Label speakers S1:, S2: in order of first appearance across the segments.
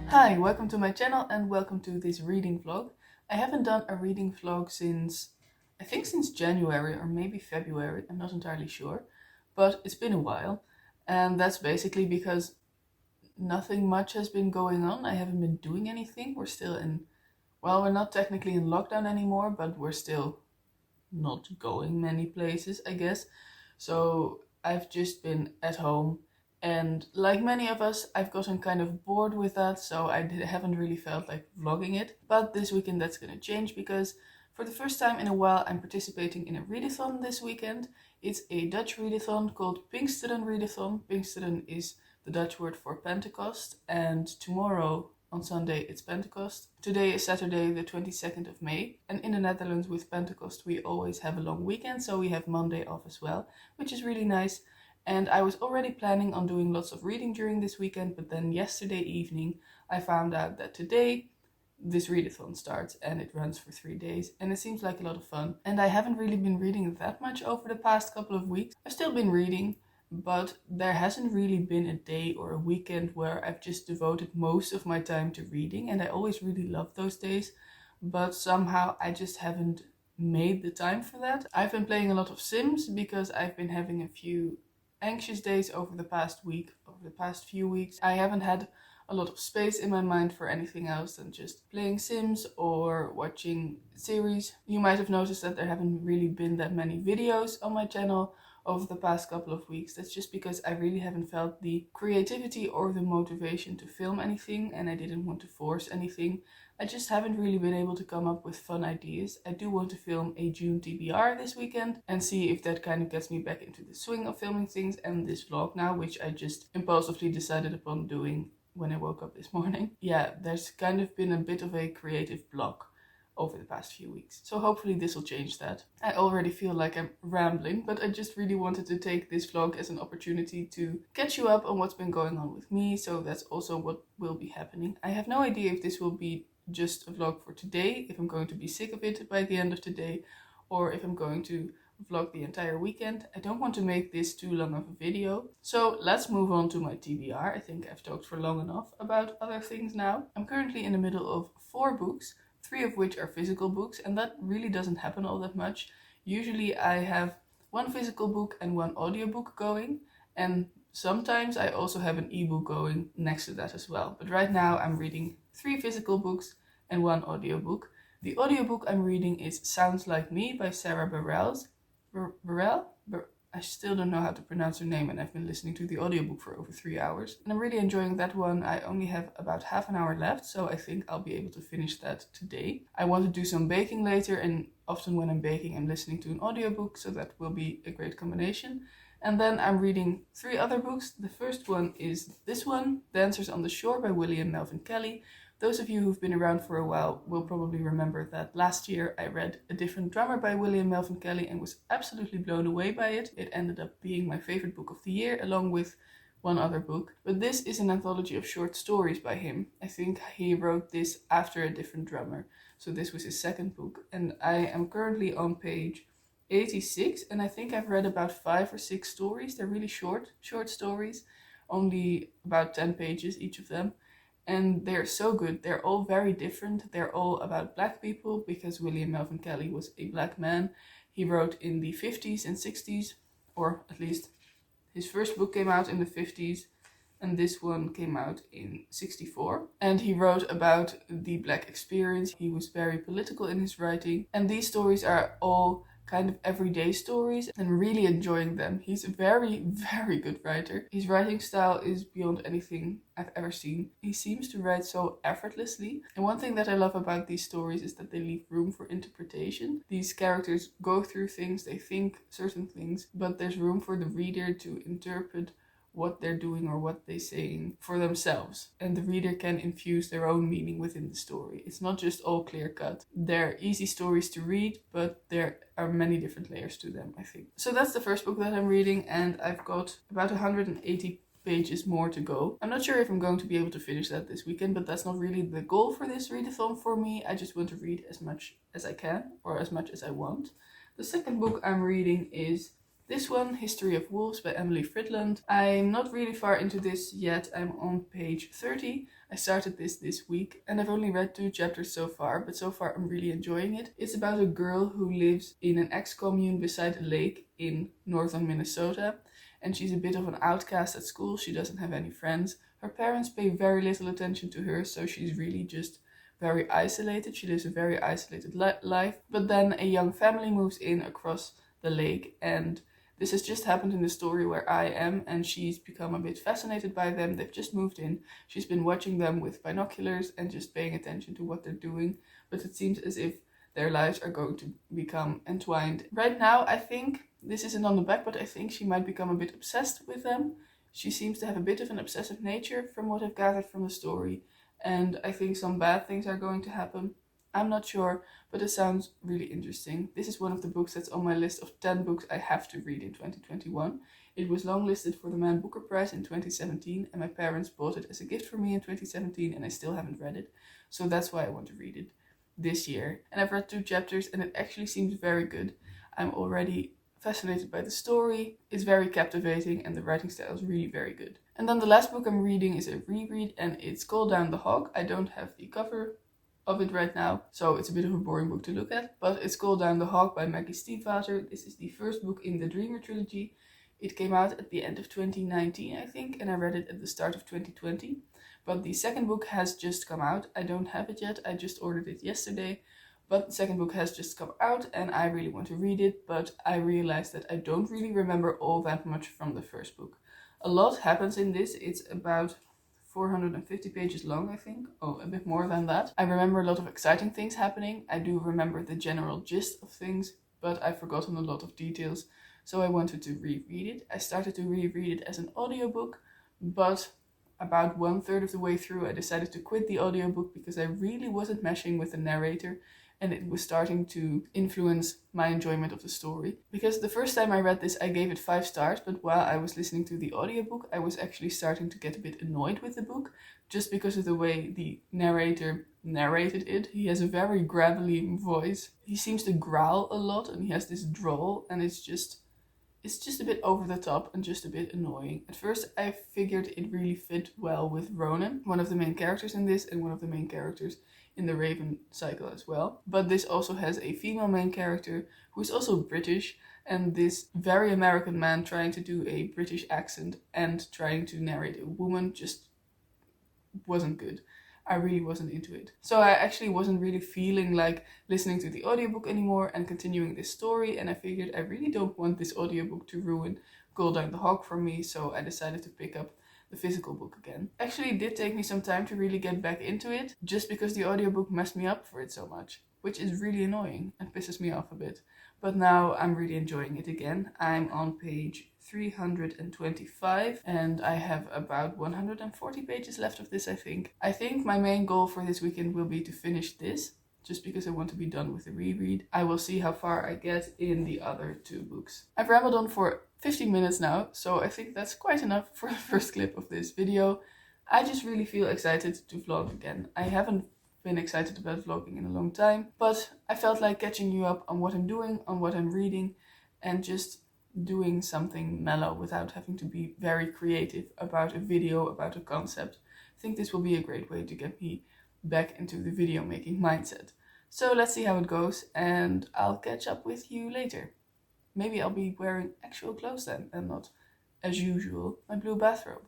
S1: Hi, welcome to my channel and welcome to this reading vlog. I haven't done a reading vlog since January or maybe February, I'm not entirely sure, but it's been a while. And that's basically because nothing much has been going on. I haven't been doing anything. We're not technically in lockdown anymore, but we're still not going many places, I guess. So I've just been at home, and like many of us, I've gotten kind of bored with that, so haven't really felt like vlogging it. But this weekend that's gonna change, because for the first time in a while I'm participating in a readathon this weekend. It's a Dutch readathon called Pinksteren Readathon. Pinksteren is the Dutch word for Pentecost, and tomorrow on Sunday it's Pentecost. Today is Saturday the 22nd of May, and in the Netherlands with Pentecost we always have a long weekend, so we have Monday off as well, which is really nice. And I was already planning on doing lots of reading during this weekend, but then yesterday evening I found out that today this readathon starts and it runs for 3 days, and it seems like a lot of fun. And I haven't really been reading that much over the past couple of weeks. I've still been reading, but there hasn't really been a day or a weekend where I've just devoted most of my time to reading, and I always really love those days, but somehow I just haven't made the time for that. I've been playing a lot of Sims because I've been having a few anxious days over the past few weeks. I haven't had a lot of space in my mind for anything else than just playing Sims or watching series. You might have noticed that there haven't really been that many videos on my channel over the past couple of weeks. That's just because I really haven't felt the creativity or the motivation to film anything, and I didn't want to force anything. I just haven't really been able to come up with fun ideas. I do want to film a June TBR this weekend and see if that kind of gets me back into the swing of filming things, and this vlog now, which I just impulsively decided upon doing when I woke up this morning. Yeah, there's kind of been a bit of a creative block over the past few weeks. So hopefully this will change that. I already feel like I'm rambling, but I just really wanted to take this vlog as an opportunity to catch you up on what's been going on with me. So that's also what will be happening. I have no idea if this will be just a vlog for today, if I'm going to be sick of it by the end of today, or if I'm going to vlog the entire weekend. I don't want to make this too long of a video. So let's move on to my TBR. I think I've talked for long enough about other things now. I'm currently in the middle of 4 books, 3 of which are physical books, and that really doesn't happen all that much. Usually I have 1 physical book and 1 audiobook going, and sometimes I also have an ebook going next to that as well. But right now I'm reading 3 physical books and 1 audiobook. The audiobook I'm reading is Sounds Like Me by Sarah Bareilles. I still don't know how to pronounce her name, and I've been listening to the audiobook for over 3 hours. And I'm really enjoying that one. I only have about half an hour left, so I think I'll be able to finish that today. I want to do some baking later, and often when I'm baking I'm listening to an audiobook, so that will be a great combination. And then I'm reading 3 other books. The first one is this one, Dancers on the Shore by William Melvin Kelly. Those of you who've been around for a while will probably remember that last year I read A Different Drummer by William Melvin Kelly and was absolutely blown away by it. It ended up being my favorite book of the year, along with 1 other book. But this is an anthology of short stories by him. I think he wrote this after A Different Drummer, so this was his second book. And I am currently on page 86, and I think I've read about 5 or 6 stories. They're really short stories, only about 10 pages each of them. And they're so good. They're all very different. They're all about Black people, because William Melvin Kelly was a Black man. He wrote in the 50s and 60s, or at least his first book came out in the 50s, and this one came out in 64. And he wrote about the Black experience. He was very political in his writing. And these stories are all kind of everyday stories, and really enjoying them. He's a very, very good writer. His writing style is beyond anything I've ever seen. He seems to write so effortlessly. And one thing that I love about these stories is that they leave room for interpretation. These characters go through things, they think certain things, but there's room for the reader to interpret what they're doing or what they're saying for themselves, and the reader can infuse their own meaning within the story. It's not just all clear cut. They're easy stories to read, but there are many different layers to them, I think. So that's the first book that I'm reading, and I've got about 180 pages more to go. I'm not sure if I'm going to be able to finish that this weekend, but that's not really the goal for this readathon for me. I just want to read as much as I can, or as much as I want. The second book I'm reading is This one, History of Wolves by Emily Fridland. I'm not really far into this yet. I'm on page 30. I started this week and I've only read 2 chapters so far, but so far I'm really enjoying it. It's about a girl who lives in an ex-commune beside a lake in northern Minnesota, and she's a bit of an outcast at school. She doesn't have any friends. Her parents pay very little attention to her, so she's really just very isolated. She lives a very isolated life. But then a young family moves in across the lake, and this has just happened in the story where I am, and she's become a bit fascinated by them. They've just moved in. She's been watching them with binoculars and just paying attention to what they're doing. But it seems as if their lives are going to become entwined. Right now, I think, this isn't on the back, but I think she might become a bit obsessed with them. She seems to have a bit of an obsessive nature from what I've gathered from the story. And I think some bad things are going to happen. I'm not sure, but it sounds really interesting. This is one of the books that's on my list of 10 books I have to read in 2021. It was longlisted for the Man Booker Prize in 2017, and my parents bought it as a gift for me in 2017, and I still haven't read it. So that's why I want to read it this year. And I've read 2 chapters, and it actually seems very good. I'm already fascinated by the story. It's very captivating, and the writing style is really very good. And then the last book I'm reading is a reread, and it's Call Down the Hawk. I don't have the cover of it right now, so it's a bit of a boring book to look at, but it's Call Down the Hawk by Maggie Stiefvater. This is the first book in the Dreamer trilogy. It came out at the end of 2019, I think, and I read it at the start of 2020. But the second book has just come out. I don't have it yet. I just ordered it yesterday. But the second book has just come out and I really want to read it, but I realized that I don't really remember all that much from the first book. A lot happens in this. It's about 450 pages long, I think. Oh, a bit more than that. I remember a lot of exciting things happening. I do remember the general gist of things, but I've forgotten a lot of details. So I wanted to reread it. I started to reread it as an audiobook, but about 1/3 of the way through I decided to quit the audiobook because I really wasn't meshing with the narrator, and it was starting to influence my enjoyment of the story. Because the first time I read this, I gave it 5 stars, but while I was listening to the audiobook, I was actually starting to get a bit annoyed with the book, just because of the way the narrator narrated it. He has a very gravelly voice. He seems to growl a lot, and he has this drawl, and it's just a bit over the top and just a bit annoying. At first I figured it really fit well with Ronan, one of the main characters in this, and one of the main characters in the Raven cycle as well. But this also has a female main character who is also British, and this very American man trying to do a British accent and trying to narrate a woman just wasn't good. I really wasn't into it. So I actually wasn't really feeling like listening to the audiobook anymore and continuing this story, and I figured I really don't want this audiobook to ruin Call Down the Hawk for me, so I decided to pick up the physical book again. Actually, it did take me some time to really get back into it, just because the audiobook messed me up for it so much, which is really annoying and pisses me off a bit. But now I'm really enjoying it again. I'm on page 325 and I have about 140 pages left of this, I think. I think my main goal for this weekend will be to finish this, just because I want to be done with the reread. I will see how far I get in the other 2 books. I've rambled on for 15 minutes now, so I think that's quite enough for the first clip of this video. I just really feel excited to vlog again. I haven't been excited about vlogging in a long time, but I felt like catching you up on what I'm doing, on what I'm reading, and just doing something mellow without having to be very creative about a video, about a concept. I think this will be a great way to get me back into the video making mindset. So let's see how it goes, and I'll catch up with you later. Maybe I'll be wearing actual clothes then, and not, as usual, my blue bathrobe.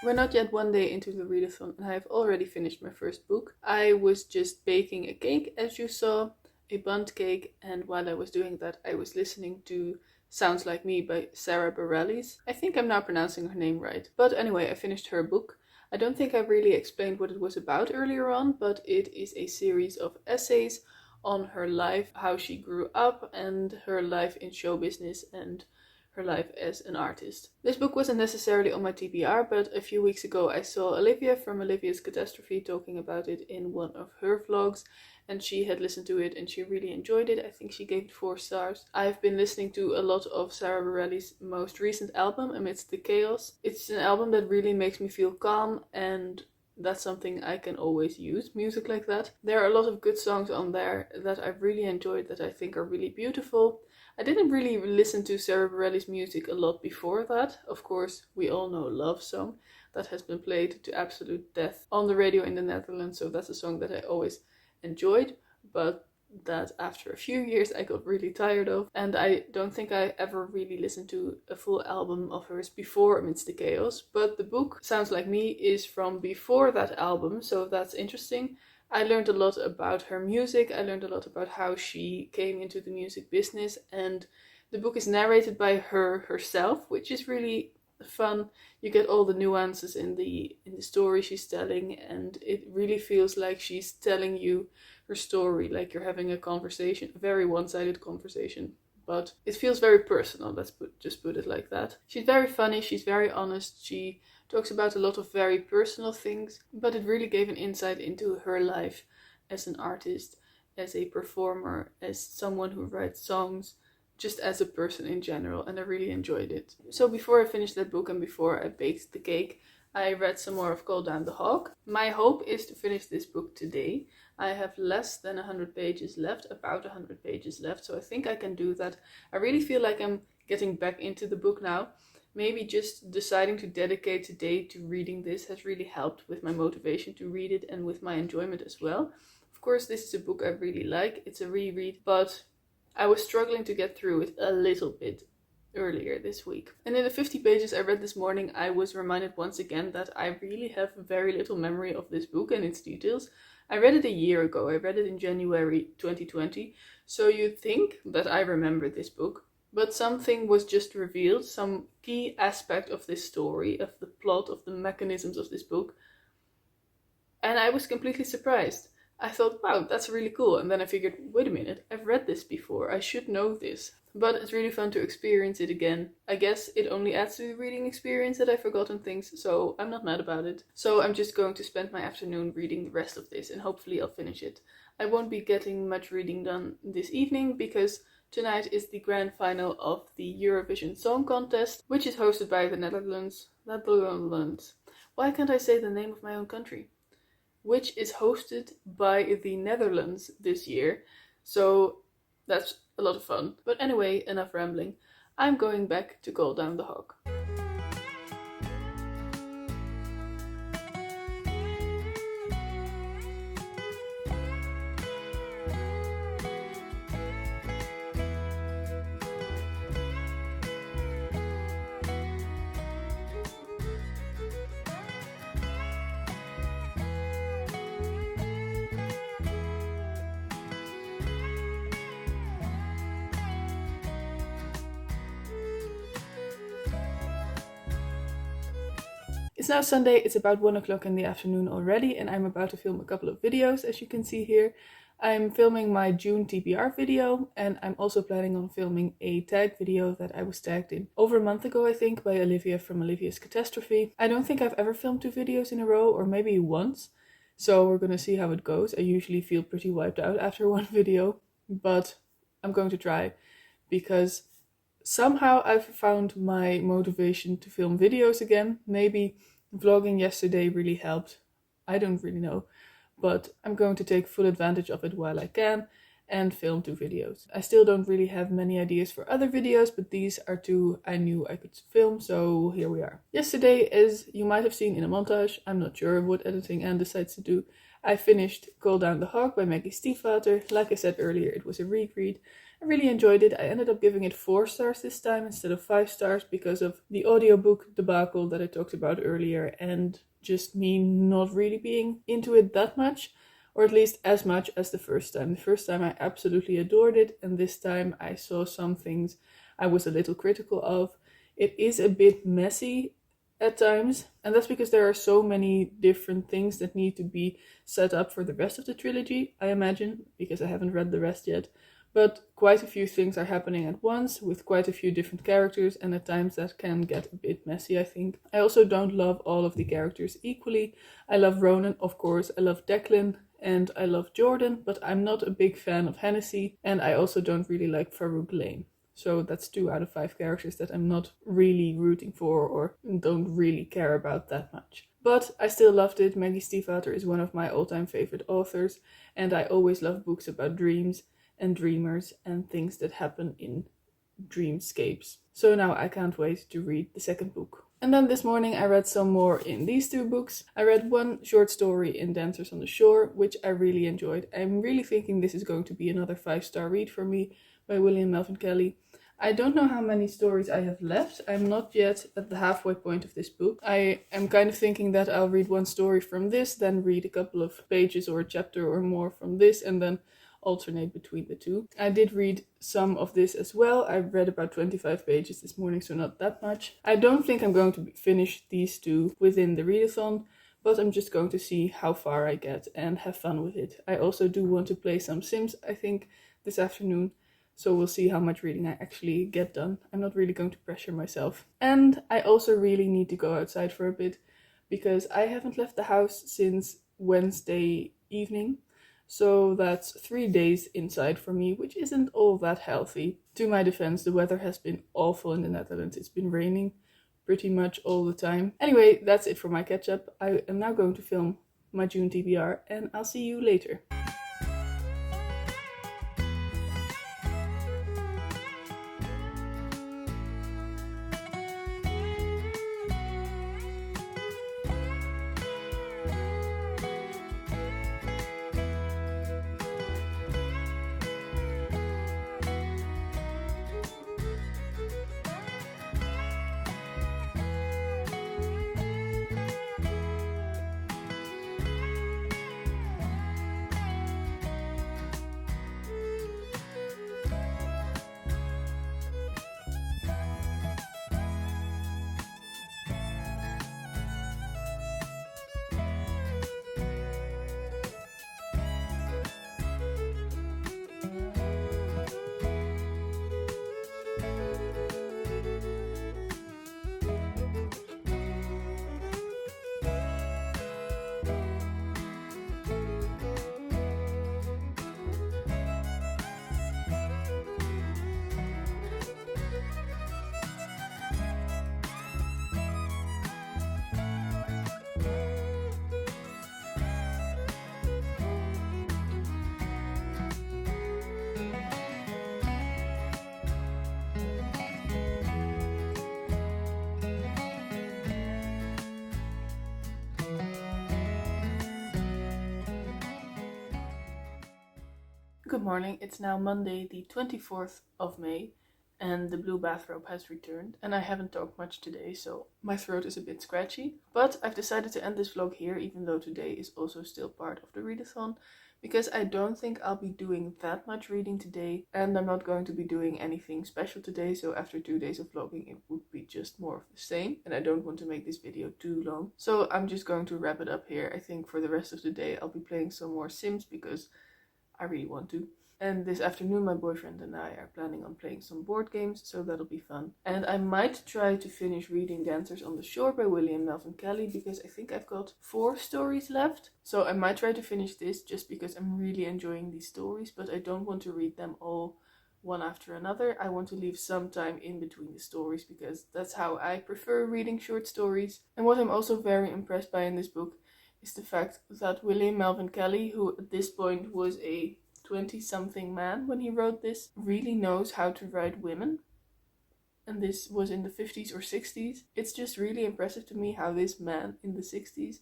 S1: We're not yet one day into the readathon and I have already finished my first book. I was just baking a cake, as you saw, a bundt cake, and while I was doing that I was listening to Sounds Like Me by Sarah Bareilles. I think I'm now pronouncing her name right. But anyway, I finished her book. I don't think I really explained what it was about earlier on, but it is a series of essays on her life, how she grew up, and her life in show business and her life as an artist. This book wasn't necessarily on my TBR, but a few weeks ago I saw Olivia from Olivia's Catastrophe talking about it in one of her vlogs, and she had listened to it and she really enjoyed it. I think she gave it 4 stars. I've been listening to a lot of Sarah Bareilles' most recent album, Amidst the Chaos. It's an album that really makes me feel calm, and that's something I can always use, music like that. There are a lot of good songs on there that I've really enjoyed, that I think are really beautiful. I didn't really listen to Sarah Bareilles' music a lot before that. Of course, we all know Love Song. That has been played to absolute death on the radio in the Netherlands, so that's a song that I always enjoyed, but that after a few years I got really tired of, and I don't think I ever really listened to a full album of hers before Amidst the Chaos. But the book Sounds Like Me is from before that album, so that's interesting. I learned a lot about her music, I learned a lot about how she came into the music business, and the book is narrated by her herself, which is really fun. You get all the nuances in the story she's telling, and it really feels like she's telling you her story, like you're having a conversation, a very one-sided conversation. But it feels very personal, just put it like that. She's very funny, she's very honest, she talks about a lot of very personal things, but it really gave an insight into her life as an artist, as a performer, as someone who writes songs, just as a person in general, and I really enjoyed it. So before I finished that book and before I baked the cake, I read some more of Call Down the Hawk. My hope is to finish this book today. I have less than 100 pages left, about 100 pages left, so I think I can do that. I really feel like I'm getting back into the book now. Maybe just deciding to dedicate today to reading this has really helped with my motivation to read it and with my enjoyment as well. Of course, this is a book I really like. It's a reread, but I was struggling to get through it a little bit earlier this week. And in the 50 pages I read this morning, I was reminded once again that I really have very little memory of this book and its details. I read it a year ago. I read it in January 2020, so you'd think that I remember this book. But something was just revealed, some key aspect of this story, of the plot, of the mechanisms of this book. And I was completely surprised. I thought, wow, that's really cool. And then I figured, wait a minute, I've read this before. I should know this. But it's really fun to experience it again. I guess it only adds to the reading experience that I've forgotten things, so I'm not mad about it. So I'm just going to spend my afternoon reading the rest of this, and hopefully I'll finish it. I won't be getting much reading done this evening because tonight is the grand final of the Eurovision Song Contest, which is hosted by the Netherlands. Why can't I say the name of my own country? Which is hosted by the Netherlands this year. So that's a lot of fun. But anyway, enough rambling. I'm going back to Call Down the Hawk. It's now Sunday, it's about 1 o'clock in the afternoon already, and I'm about to film a couple of videos, as you can see here. I'm filming my June TBR video, and I'm also planning on filming a tag video that I was tagged in over a month ago, I think, by Olivia from Olivia's Catastrophe. I don't think I've ever filmed 2 videos in a row, or maybe once, so we're gonna see how it goes. I usually feel pretty wiped out after one video, but I'm going to try, because somehow I've found my motivation to film videos again. Maybe vlogging yesterday really helped. I don't really know. But I'm going to take full advantage of it while I can and film 2 videos. I still don't really have many ideas for other videos, but these are 2 I knew I could film, so here we are. Yesterday, as you might have seen in a montage, I'm not sure what editing Anne decides to do, I finished Call Down the Hawk by Maggie Stiefvater. Like I said earlier, it was a reread. I really enjoyed it. I ended up giving it 4 stars this time instead of 5 stars because of the audiobook debacle that I talked about earlier and just me not really being into it that much, or at least as much as the first time. The first time I absolutely adored it, and this time I saw some things I was a little critical of. It is a bit messy at times, and that's because there are so many different things that need to be set up for the rest of the trilogy, I imagine, because I haven't read the rest yet. But quite a few things are happening at once with quite a few different characters, and at times that can get a bit messy, I think. I also don't love all of the characters equally. I love Ronan, of course, I love Declan, and I love Jordan, but I'm not a big fan of Hennessy, and I also don't really like Farouk Lane. So that's 2 out of 5 characters that I'm not really rooting for or don't really care about that much. But I still loved it. Maggie Stiefvater is one of my all-time favorite authors, and I always love books about dreams and dreamers and things that happen in dreamscapes. So now I can't wait to read the second book. And then this morning I read some more in these 2 books. I read one short story in Dancers on the Shore, which I really enjoyed. I'm really thinking this is going to be another 5-star read for me, by William Melvin Kelly. I don't know how many stories I have left. I'm not yet at the halfway point of this book. I am kind of thinking that I'll read 1 story from this, then read a couple of pages or a chapter or more from this, and then alternate between the 2. I did read some of this as well. I read about 25 pages this morning, so not that much. I don't think I'm going to finish these 2 within the readathon, but I'm just going to see how far I get and have fun with it. I also do want to play some Sims, I think, this afternoon. So we'll see how much reading I actually get done. I'm not really going to pressure myself. And I also really need to go outside for a bit because I haven't left the house since Wednesday evening. So that's 3 days inside for me, which isn't all that healthy. To my defense, the weather has been awful in the Netherlands. It's been raining pretty much all the time. Anyway, that's it for my catch up. I am now going to film my June TBR and I'll see you later. Good morning, it's now Monday the 24th of May and the blue bathrobe has returned and I haven't talked much today, so my throat is a bit scratchy. But I've decided to end this vlog here, even though today is also still part of the readathon, because I don't think I'll be doing that much reading today and I'm not going to be doing anything special today, so after 2 days of vlogging it would be just more of the same and I don't want to make this video too long. So I'm just going to wrap it up here. I think for the rest of the day I'll be playing some more Sims because I really want to. And this afternoon my boyfriend and I are planning on playing some board games, so that'll be fun. And I might try to finish reading Dancers on the Shore by William Melvin Kelly, because I think I've got 4 stories left. So I might try to finish this just because I'm really enjoying these stories, but I don't want to read them all one after another. I want to leave some time in between the stories because that's how I prefer reading short stories. And what I'm also very impressed by in this book is the fact that William Melvin Kelly, who at this point was a 20-something man when he wrote this, really knows how to write women. And this was in the 50s or 60s. It's just really impressive to me how this man in the 60s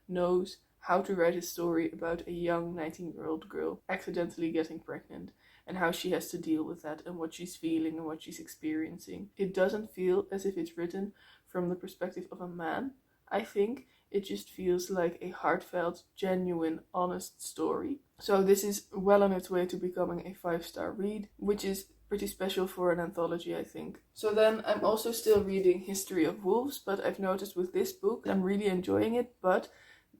S1: knows how to write a story about a young 19-year-old girl accidentally getting pregnant and how she has to deal with that and what she's feeling and what she's experiencing. It doesn't feel as if it's written from the perspective of a man. I think it just feels like a heartfelt, genuine, honest story. So this is well on its way to becoming a 5-star read, which is pretty special for an anthology, I think. So then I'm also still reading History of Wolves, but I've noticed with this book I'm really enjoying it, but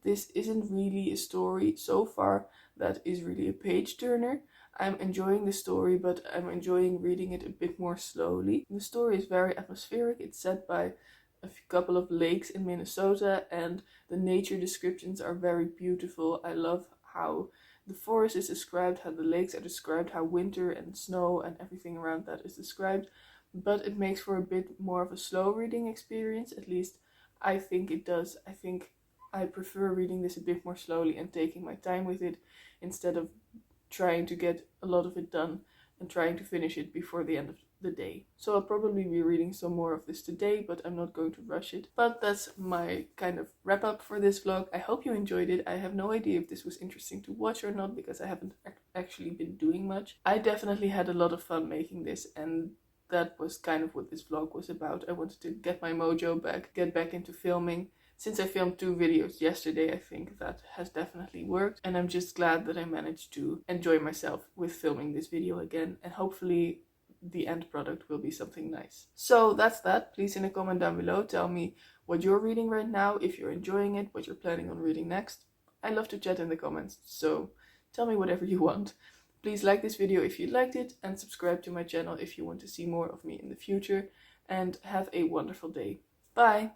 S1: this isn't really a story so far that is really a page turner. I'm enjoying the story, but I'm enjoying reading it a bit more slowly. The story is very atmospheric. It's set by a couple of lakes in Minnesota, and the nature descriptions are very beautiful. I love how the forest is described, how the lakes are described, how winter and snow and everything around that is described. But it makes for a bit more of a slow reading experience. At least I think it does. I think I prefer reading this a bit more slowly and taking my time with it instead of trying to get a lot of it done and trying to finish it before the end of the day. So I'll probably be reading some more of this today, but I'm not going to rush it. But that's my kind of wrap up for this vlog. I hope you enjoyed it. I have no idea if this was interesting to watch or not because I haven't actually been doing much. I definitely had a lot of fun making this, and that was kind of what this vlog was about. I wanted to get my mojo back, get back into filming. Since I filmed 2 videos yesterday, I think that has definitely worked, and I'm just glad that I managed to enjoy myself with filming this video again, and hopefully the end product will be something nice. So that's that. Please in a comment down below tell me what you're reading right now, if you're enjoying it, what you're planning on reading next. I love to chat in the comments, so tell me whatever you want. Please like this video if you liked it, and subscribe to my channel if you want to see more of me in the future, and have a wonderful day. Bye!